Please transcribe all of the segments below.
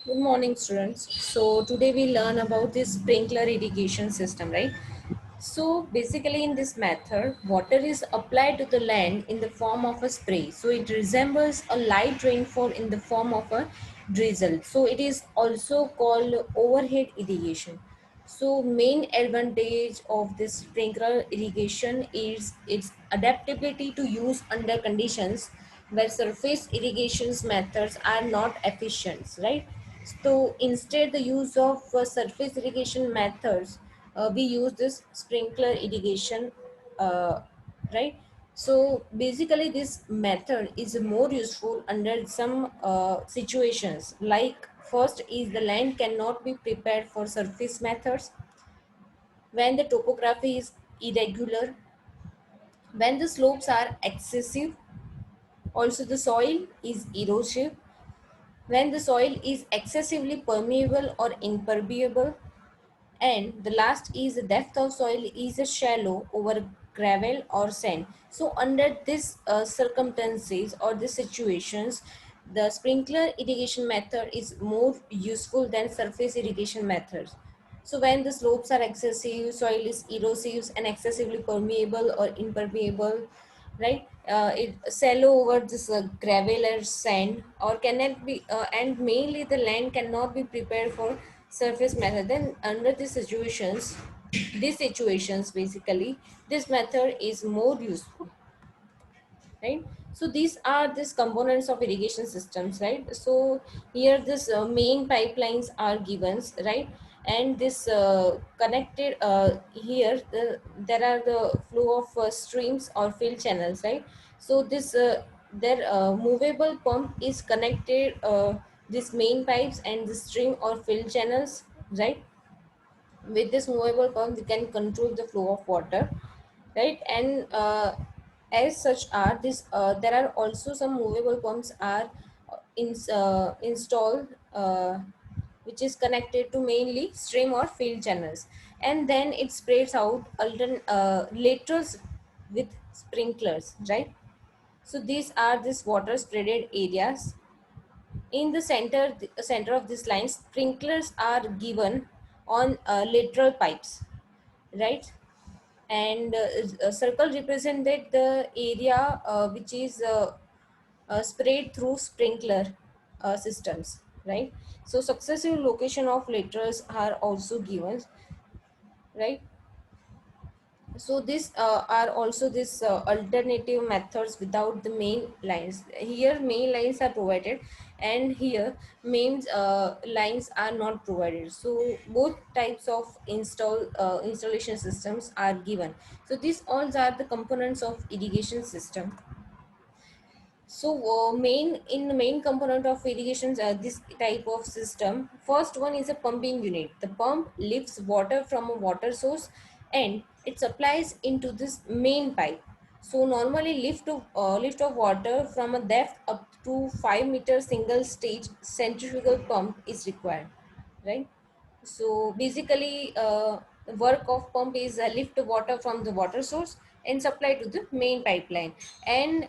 Good morning, students. So today we learn about this sprinkler irrigation system, right? So basically in this method, water is applied to the land in the form of a spray. So it resembles a light rainfall in the form of a drizzle. So it is also called overhead irrigation. So main advantage of this sprinkler irrigation is its adaptability to use under conditions where surface irrigations methods are not efficient, right? So instead the use of surface irrigation methods, we use this sprinkler irrigation, uh, right? So basically this method is more useful under some situations, like first is the land cannot be prepared for surface methods, when the topography is irregular, when the slopes are excessive, also the soil is erosive, when the soil is excessively permeable or impermeable, and the last is the depth of soil is shallow over gravel or sand. So under this circumstances or the situations, the sprinkler irrigation method is more useful than surface irrigation methods. So when the slopes are excessive, soil is erosive and excessively permeable or impermeable, right? It shallow over this gravel or sand, or cannot be, and mainly the land cannot be prepared for surface method. Then under these situations basically this method is more useful, right? So these are these components of irrigation systems, right? So here this main pipelines are given, right? And this connected here there are the flow of streams or field channels, right? So this their movable pump is connected this main pipes and the stream or field channels, right? With this movable pump we can control the flow of water, right? And as such are this there are also some movable pumps are installed, which is connected to mainly stream or field channels, and then it spreads out laterals with sprinklers, right? So these are this water spreaded areas. In the center of this line, sprinklers are given on lateral pipes, right? And a circle represented the area which is sprayed through sprinkler systems, right? So successive location of laterals are also given, right? So these are also these alternative methods without the main lines. Here main lines are provided, and here main lines are not provided. So both types of installation systems are given. So these all are the components of irrigation system. So main in the main component of irrigation, this type of system, first one is a pumping unit. The pump lifts water from a water source and it supplies into this main pipe. So normally lift of water from a depth up to 5 meter single stage centrifugal pump is required, right? So basically the work of pump is lift water from the water source and supply to the main pipeline. And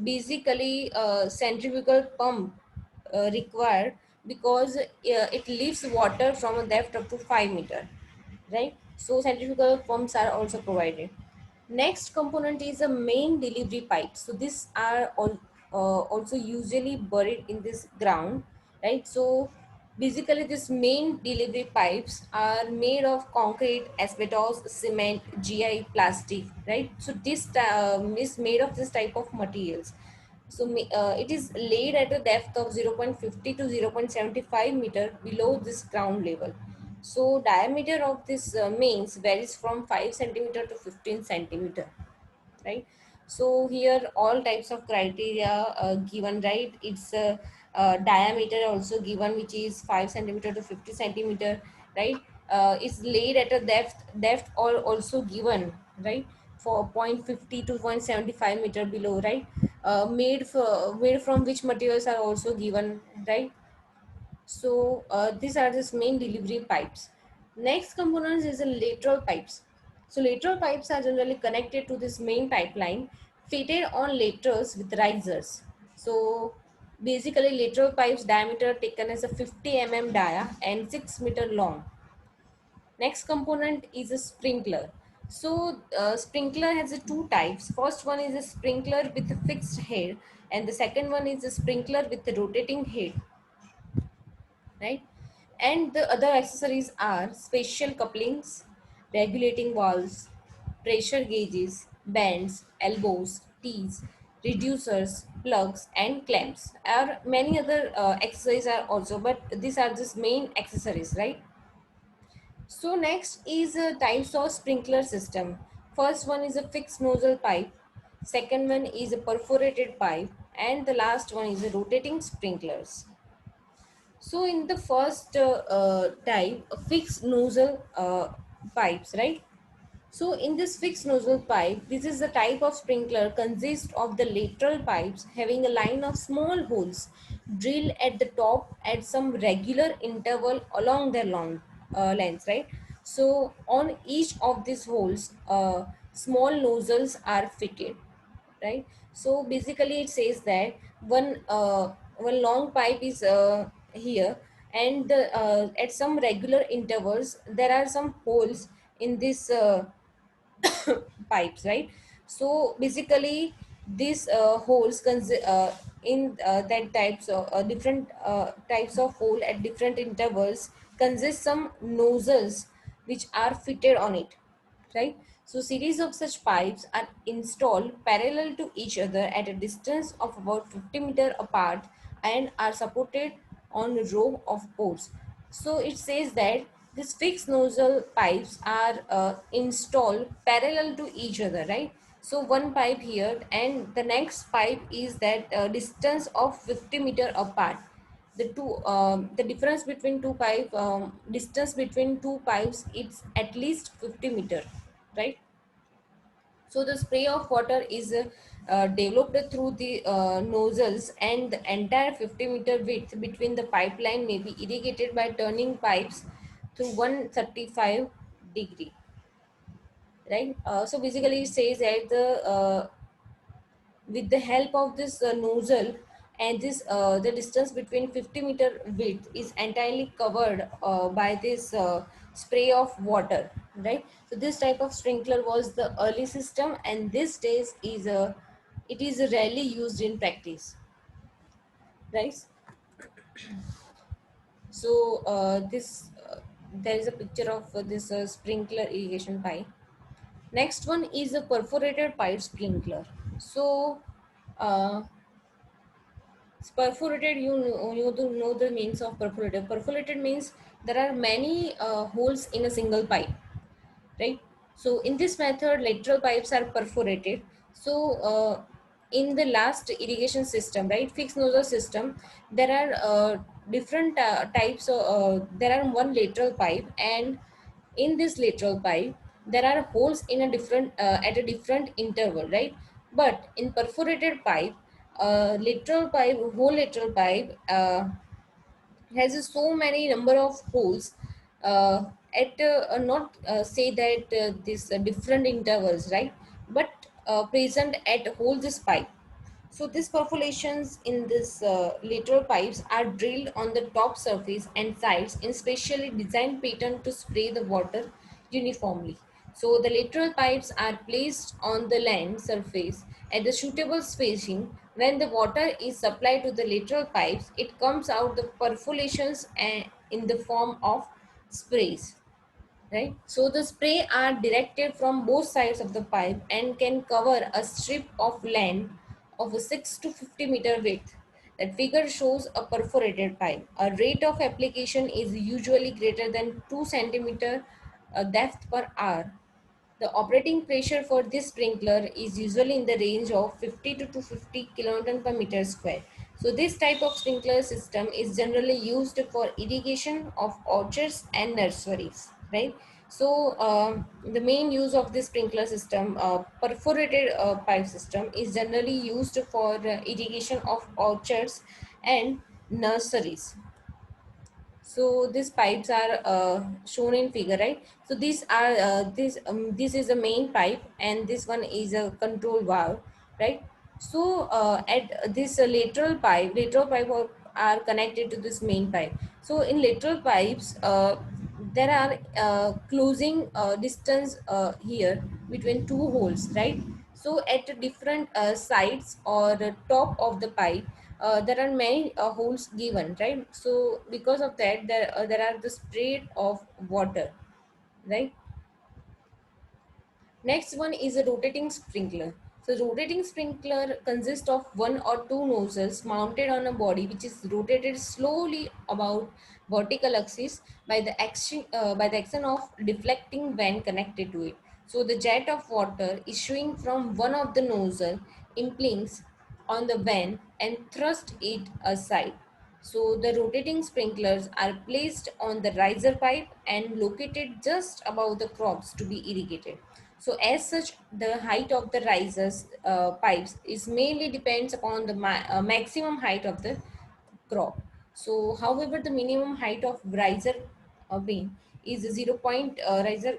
basically centrifugal pump required because it lifts water from a depth up to 5 meter, right? So centrifugal pumps are also provided. Next component is the main delivery pipe. So these are also usually buried in this ground, right? So basically these main delivery pipes are made of concrete, asbestos, cement, GI, plastic, right? So this is made of this type of materials. So it is laid at a depth of 0.50 to 0.75 meter below this ground level. So diameter of this mains varies from 5 centimeter to 15 centimeter, right? So here all types of criteria given, right? It's diameter also given, which is 5 centimeter to 50 centimeter, right? It's laid at a depth all also given, right? For 0.50 to 0.75 meter below, right? Made from which materials are also given, right? So these are the main delivery pipes. Next components is the lateral pipes. So lateral pipes are generally connected to this main pipeline, fitted on laterals with risers. So Basically, lateral pipes diameter taken as a 50 dia and 6 meter long. Next component is a sprinkler. So sprinkler has two types. First one is a sprinkler with a fixed head, and the second one is a sprinkler with a rotating head, right? And the other accessories are special couplings, regulating valves, pressure gauges, bands, elbows, tees, reducers, plugs, and clamps. Are many other accessories are also, but these are just main accessories, right? So next is types of sprinkler system. First one is a fixed nozzle pipe. Second one is a perforated pipe, and the last one is a rotating sprinklers. So in the first type, a fixed nozzle pipes, right? So in this fixed nozzle pipe, this is the type of sprinkler consists of the lateral pipes having a line of small holes drilled at the top at some regular interval along their long lengths, right? So on each of these holes, small nozzles are fitted, right? So basically it says that one long pipe is here, and at some regular intervals there are some holes in this pipes, right? So basically these holes in that types of different types of hole at different intervals consist some nozzles which are fitted on it, right? So series of such pipes are installed parallel to each other at a distance of about 50 meters apart and are supported on a row of posts. So it says that these fixed nozzle pipes are installed parallel to each other, right? So one pipe here and the next pipe is that distance of 50 meters apart. The difference between two pipe distance between two pipes, it's at least 50 meters, right? So the spray of water is developed through the nozzles, and the entire 50-meter width between the pipeline may be irrigated by turning pipes through 135 degree, right? So basically it says that with the help of this nozzle, and this the distance between 50-meter width is entirely covered by this spray of water, right? So this type of sprinkler was the early system, and this days is a it is rarely used in practice, right? So this there is a picture of this sprinkler irrigation pipe. Next one is a perforated pipe sprinkler. So uh, perforated, you know the means of perforated. Perforated means there are many holes in a single pipe, right? So in this method, lateral pipes are perforated. So in the last irrigation system, right, fixed nozzle system, there are different types of, there are one lateral pipe, and in this lateral pipe there are holes in a different at a different interval, right? But in perforated pipe, lateral pipe whole lateral pipe has so many number of holes at not say that this different intervals, right? But present at whole this pipe. So these perforations in this lateral pipes are drilled on the top surface and sides in specially designed pattern to spray the water uniformly. So the lateral pipes are placed on the land surface at the suitable spacing. When the water is supplied to the lateral pipes, it comes out the perforations in the form of sprays, right? So the spray are directed from both sides of the pipe and can cover a strip of land of a 6 to 50-meter width. That figure shows a perforated pipe. A rate of application is usually greater than 2 centimeter depth per hour. The operating pressure for this sprinkler is usually in the range of 50 to 250 kilonewton per meter square. So this type of sprinkler system is generally used for irrigation of orchards and nurseries, right? So the main use of this sprinkler system, perforated pipe system, is generally used for irrigation of orchards and nurseries. So these pipes are shown in figure, right? So these are this is a main pipe, and this one is a control valve, right? So at this lateral pipe are connected to this main pipe. So in lateral pipes, there are closing distance here between two holes, right? So at different sides or the top of the pipe, there are many holes given, right? So because of that, there are the spray of water, right? Next one is a rotating sprinkler. So rotating sprinkler consists of one or two nozzles mounted on a body which is rotated slowly about vertical axis by the action of deflecting vane connected to it. So the jet of water issuing from one of the nozzle impinges on the vane and thrust it aside. So the rotating sprinklers are placed on the riser pipe and located just above the crops to be irrigated. So as such, the height of the risers pipes is mainly depends upon the maximum height of the crop. So however, the minimum height of riser beam is 0. Riser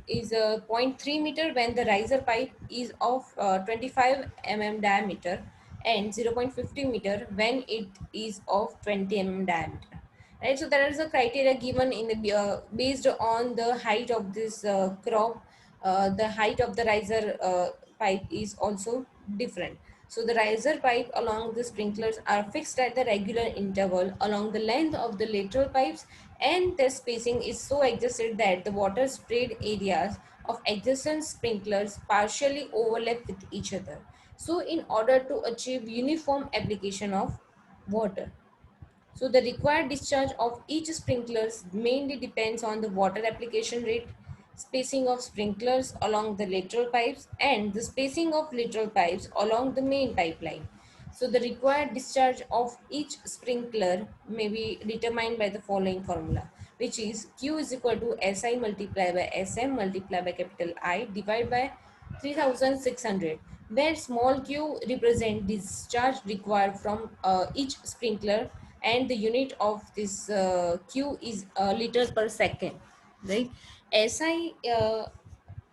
is zero point 0.3 meter when the riser pipe is of 25 diameter, and 0.50 meter when it is of 20 diameter, right? So there is a criteria given in the based on the height of this crop. The height of the riser pipe is also different. So the riser pipe along the sprinklers are fixed at the regular interval along the length of the lateral pipes, and their spacing is so adjusted that the water sprayed areas of adjacent sprinklers partially overlap with each other. So in order to achieve uniform application of water. So the required discharge of each sprinklers mainly depends on the water application rate, spacing of sprinklers along the lateral pipes, and the spacing of lateral pipes along the main pipeline. So the required discharge of each sprinkler may be determined by the following formula, which is Q is equal to SI multiplied by SM multiplied by capital I divided by 3600, where small q represent discharge required from each sprinkler, and the unit of this q is liter per second, right? SI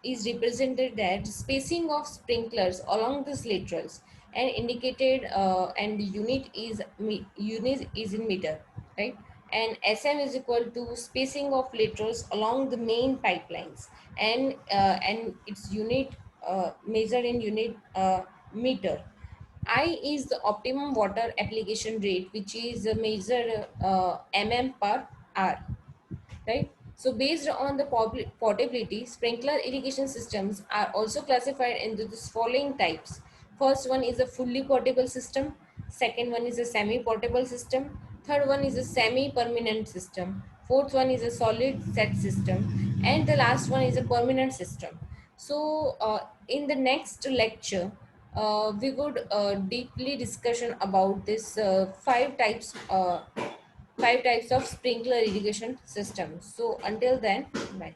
is represented that spacing of sprinklers along the laterals and indicated, and the unit is in meter, right? And SM is equal to spacing of laterals along the main pipelines, and its unit measured in unit meter. I is the optimum water application rate, which is measured mm per hour, right? So based on the portability, sprinkler irrigation systems are also classified into the following types. First one is a fully portable system. Second one is a semi-portable system. Third one is a semi-permanent system. Fourth one is a solid set system. And the last one is a permanent system. So in the next lecture, we would deeply discussion about this five types of sprinkler irrigation systems. So until then, bye.